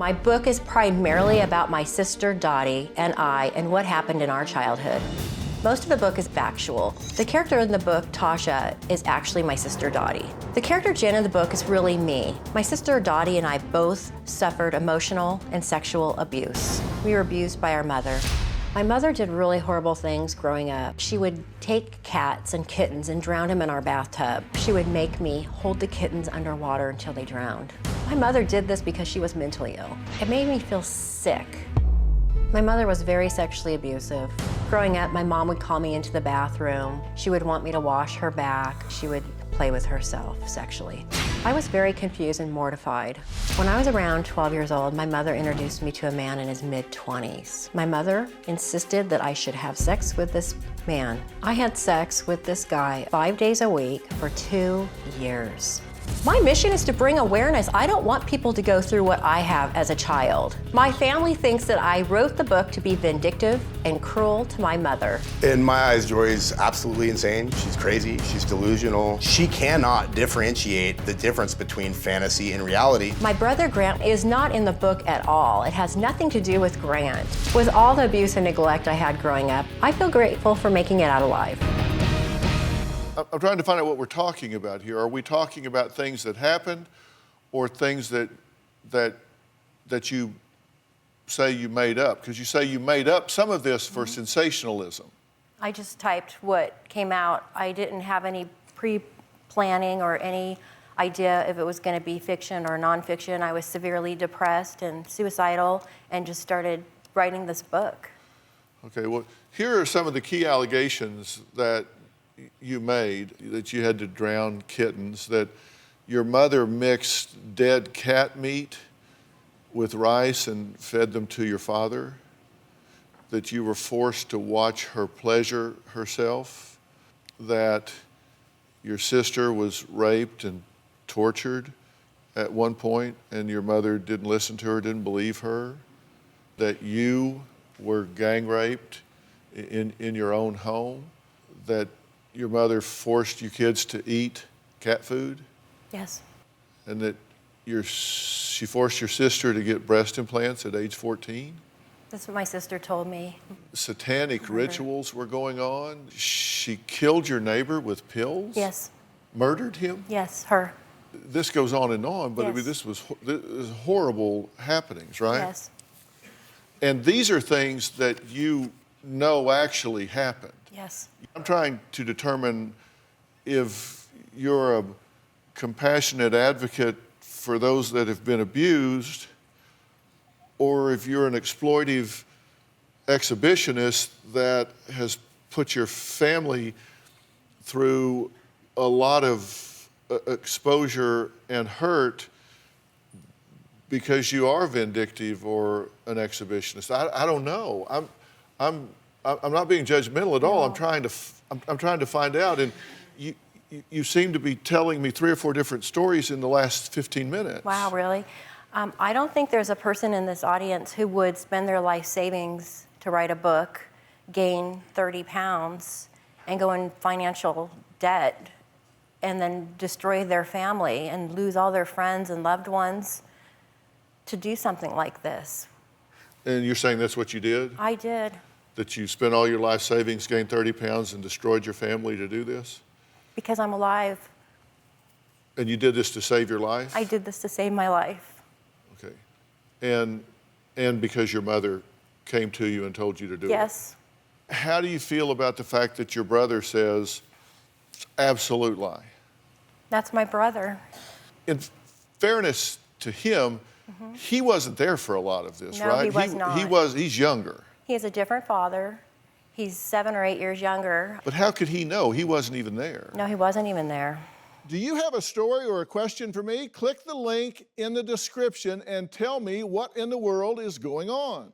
My book is primarily about my sister Dottie and I and what happened in our childhood. Most of the book is factual. The character in the book, Tasha, is actually my sister Dottie. The character Jen in the book is really me. My sister Dottie and I both suffered emotional and sexual abuse. We were abused by our mother. My mother did really horrible things growing up. She would take cats and kittens and drown them in our bathtub. She would make me hold the kittens underwater until they drowned. My mother did this because she was mentally ill. It made me feel sick. My mother was very sexually abusive. Growing up, my mom would call me into the bathroom. She would want me to wash her back. She would play with herself sexually. I was very confused and mortified. When I was around 12 years old, my mother introduced me to a man in his mid-20s. My mother insisted that I should have sex with this man. I had sex with this guy 5 days a week for 2 years. My mission is to bring awareness. I don't want people to go through what I have as a child. My family thinks that I wrote the book to be vindictive and cruel to my mother. In my eyes, Jori's absolutely insane. She's crazy, she's delusional. She cannot differentiate the difference between fantasy and reality. My brother Grant is not in the book at all. It has nothing to do with Grant. With all the abuse and neglect I had growing up, I feel grateful for making it out alive. I'm trying to find out what we're talking about here. Are we talking about things that happened or things that you say you made up? Because you say you made up some of this for sensationalism. I just typed what came out. I didn't have any pre-planning or any idea if it was going to be fiction or nonfiction. I was severely depressed and suicidal and just started writing this book. Okay, well, here are some of the key allegations that you made, that you had to drown kittens, that your mother mixed dead cat meat with rice and fed them to your father, that you were forced to watch her pleasure herself, that your sister was raped and tortured at one point and your mother didn't listen to her, didn't believe her, that you were gang raped in your own home, that your mother forced you kids to eat cat food? Yes. And that she forced your sister to get breast implants at age 14? That's what my sister told me. Satanic rituals were going on. She killed your neighbor with pills? Yes. Murdered him? Yes, her. This goes on and on, but Yes. I mean, this was horrible happenings, right? Yes. And these are things that you know actually happened. Yes. I'm trying to determine if you're a compassionate advocate for those that have been abused, or if you're an exploitive exhibitionist that has put your family through a lot of exposure and hurt because you are vindictive or an exhibitionist. I don't know. I'm not being judgmental at all. No. I'm trying to find out. And you seem to be telling me 3 or 4 different stories in the last 15 minutes. Wow, really? I don't think there's a person in this audience who would spend their life savings to write a book, gain 30 pounds, and go in financial debt, and then destroy their family and lose all their friends and loved ones to do something like this. And you're saying that's what you did? I did. That you spent all your life savings, gained 30 pounds, and destroyed your family to do this? Because I'm alive. And you did this to save your life? I did this to save my life. Okay. And because your mother came to you and told you to do it? Yes. How do you feel about the fact that your brother says it's absolute lie? That's my brother. In fairness to him, he wasn't there for a lot of this, No, right? he was not. He's younger. He has a different father. He's 7 or 8 years younger. But how could he know? He wasn't even there. No, he wasn't even there. Do you have a story or a question for me? Click the link in the description and tell me what in the world is going on.